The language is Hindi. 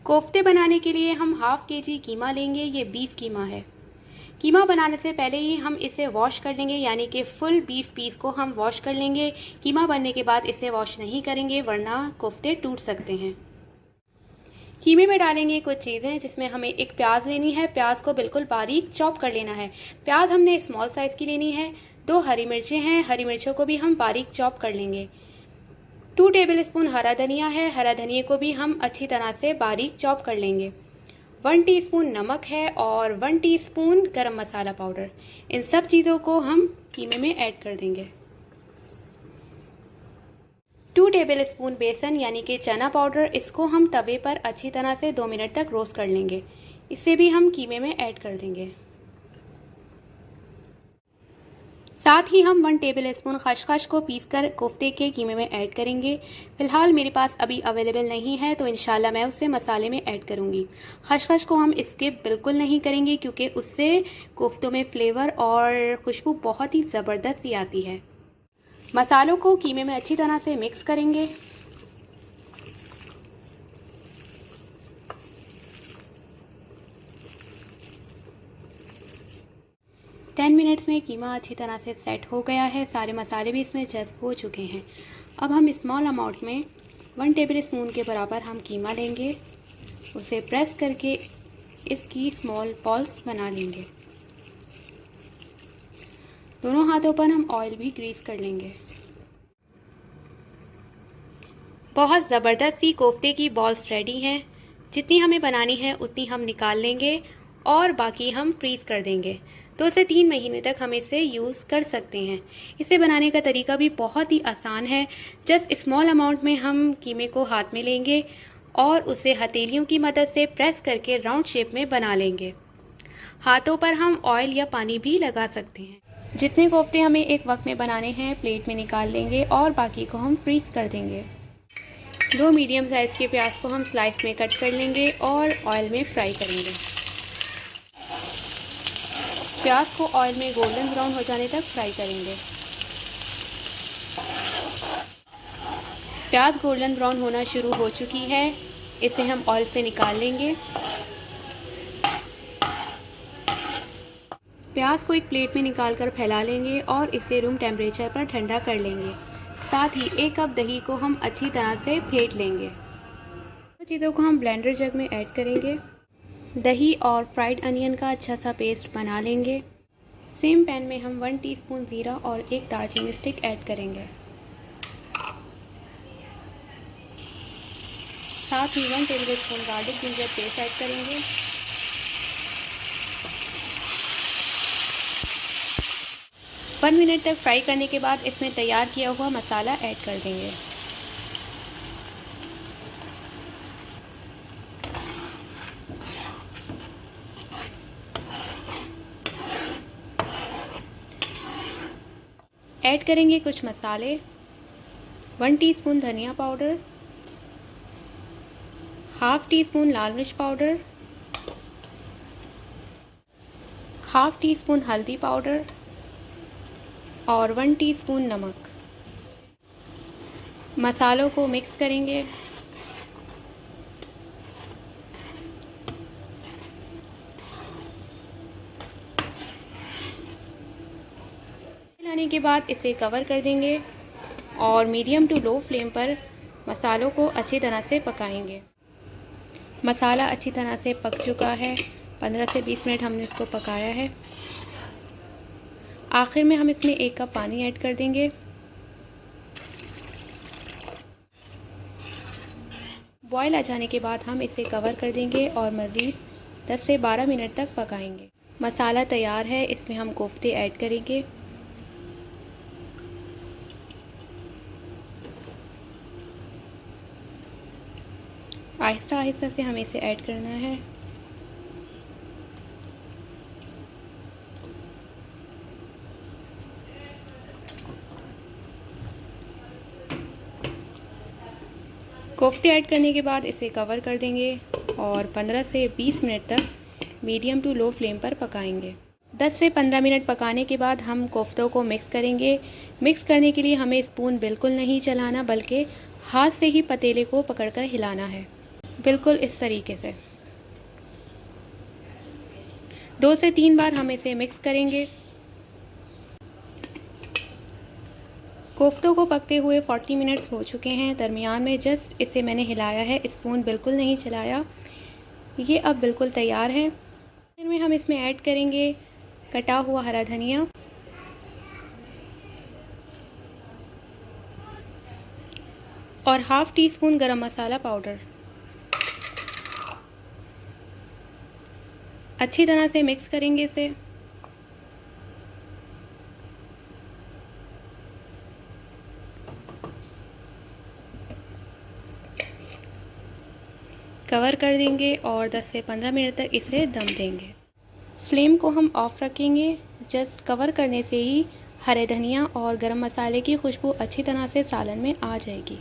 कोफ्ते बनाने के लिए हम हाफ केजी कीमा लेंगे। ये बीफ कीमा है। कीमा बनाने से पहले ही हम इसे वॉश कर लेंगे, यानी कि फुल बीफ पीस को हम वॉश कर लेंगे। कीमा बनने के बाद इसे वॉश नहीं करेंगे वरना कोफ्ते टूट सकते हैं। कीमे में डालेंगे कुछ चीज़ें, जिसमें हमें एक प्याज लेनी है। प्याज को बिल्कुल बारीक चॉप कर लेना है। प्याज हमने स्मॉल साइज़ की लेनी है। 2 हरी मिर्चें हैं, हरी मिर्चों को भी हम बारीक चॉप कर लेंगे। 2 टेबलस्पून हरा धनिया है, हरा धनिया को भी हम अच्छी तरह से बारीक चॉप कर लेंगे। 1 टीस्पून नमक है और 1 टीस्पून गरम मसाला पाउडर। इन सब चीज़ों को हम कीमे में ऐड कर देंगे। 2 टेबलस्पून बेसन यानी कि चना पाउडर, इसको हम तवे पर अच्छी तरह से 2 मिनट तक रोस्ट कर लेंगे। इसे भी हम कीमे में ऐड कर देंगे। साथ ही हम 1 टेबलस्पून खसखस को पीसकर कोफ्ते के कीमे में ऐड करेंगे। फिलहाल मेरे पास अभी अवेलेबल नहीं है, तो इंशाल्लाह मैं उसे मसाले में ऐड करूंगी। खसखस को हम स्किप बिल्कुल नहीं करेंगे, क्योंकि उससे कोफ्तों में फ्लेवर और खुशबू बहुत ही ज़बरदस्त सी आती है। मसालों को कीमे में अच्छी तरह से मिक्स करेंगे। टेन मिनट्स में कीमा अच्छी तरह से सेट हो गया है। सारे मसाले भी इसमें जज़्ब हो चुके हैं। अब हम स्मॉल अमाउंट में 1 टेबलस्पून के बराबर हम कीमा लेंगे। उसे प्रेस करके इसकी स्मॉल बॉल्स बना लेंगे। दोनों हाथों पर हम ऑयल भी ग्रीस कर लेंगे। बहुत ज़बरदस्त सी कोफ्ते की बॉल्स रेडी हैं। जितनी हमें बनानी है उतनी हम निकाल लेंगे और बाकी हम फ्रीज़ कर देंगे। 2 से 3 महीने तक हम इसे यूज़ कर सकते हैं। इसे बनाने का तरीका भी बहुत ही आसान है। जस्ट स्मॉल अमाउंट में हम कीमे को हाथ में लेंगे और उसे हथेलियों की मदद से प्रेस करके राउंड शेप में बना लेंगे। हाथों पर हम ऑयल या पानी भी लगा सकते हैं। जितने कोफ्ते हमें एक वक्त में बनाने हैं प्लेट में निकाल लेंगे और बाकी को हम फ्रीज़ कर देंगे। 2 मीडियम साइज़ के प्याज को हम स्लाइस में कट कर लेंगे और ऑयल में फ्राई करेंगे। प्याज को ऑयल में गोल्डन ब्राउन हो जाने तक फ्राई करेंगे। प्याज गोल्डन ब्राउन होना शुरू हो चुकी है। इसे हम ऑयल से निकाल लेंगे। प्याज को एक प्लेट में निकालकर फैला लेंगे और इसे रूम टेम्परेचर पर ठंडा कर लेंगे। साथ ही 1 कप दही को हम अच्छी तरह से फेंट लेंगे। चीज़ों को हम ब्लेंडर जग में ऐड करेंगे। दही और फ्राइड अनियन का अच्छा सा पेस्ट बना लेंगे। सेम पैन में हम 1 टीस्पून ज़ीरा और 1 दालचीनी स्टिक ऐड करेंगे। साथ ही 1 tablespoon garlic ginger paste add करेंगे। वन मिनट तक फ्राई करने के बाद इसमें तैयार किया हुआ मसाला ऐड कर देंगे। ऐड करेंगे कुछ मसाले। 1 टीस्पून धनिया पाउडर, हाफ टीस्पून लाल मिर्च पाउडर, हाफ टीस्पून हल्दी पाउडर और 1 टीस्पून नमक। मसालों को मिक्स करेंगे। मिलाने के बाद इसे कवर कर देंगे और मीडियम टू लो फ्लेम पर मसालों को अच्छी तरह से पकाएंगे। मसाला अच्छी तरह से पक चुका है। 15 से 20 मिनट हमने इसको पकाया है। आखिर में हम इसमें 1 कप पानी ऐड कर देंगे। बॉयल आ जाने के बाद हम इसे कवर कर देंगे और मज़ीद 10 से 12 मिनट तक पकाएंगे। मसाला तैयार है। इसमें हम कोफ्ते ऐड करेंगे। आहिस्ता आहिस्ता से हमें इसे ऐड करना है। कोफ्ते ऐड करने के बाद इसे कवर कर देंगे और 15 से 20 मिनट तक मीडियम टू लो फ्लेम पर पकाएंगे। 10 से 15 मिनट पकाने के बाद हम कोफ्तों को मिक्स करेंगे। मिक्स करने के लिए हमें स्पून बिल्कुल नहीं चलाना, बल्कि हाथ से ही पतीले को पकड़कर हिलाना है। बिल्कुल इस तरीके से 2 से 3 बार हम इसे मिक्स करेंगे। कोफ्तों को पकते हुए 40 मिनट्स हो चुके हैं। दरमियान में जस्ट इसे मैंने हिलाया है, स्पून बिल्कुल नहीं चलाया। ये अब बिल्कुल तैयार है। फिर में हम इसमें ऐड करेंगे कटा हुआ हरा धनिया और हाफ़ टी स्पून गरम मसाला पाउडर। अच्छी तरह से मिक्स करेंगे इसे। कवर कर देंगे और 10 से 15 मिनट तक इसे दम देंगे। फ्लेम को हम ऑफ़ रखेंगे। जस्ट कवर करने से ही हरे धनिया और गरम मसाले की खुशबू अच्छी तरह से सालन में आ जाएगी।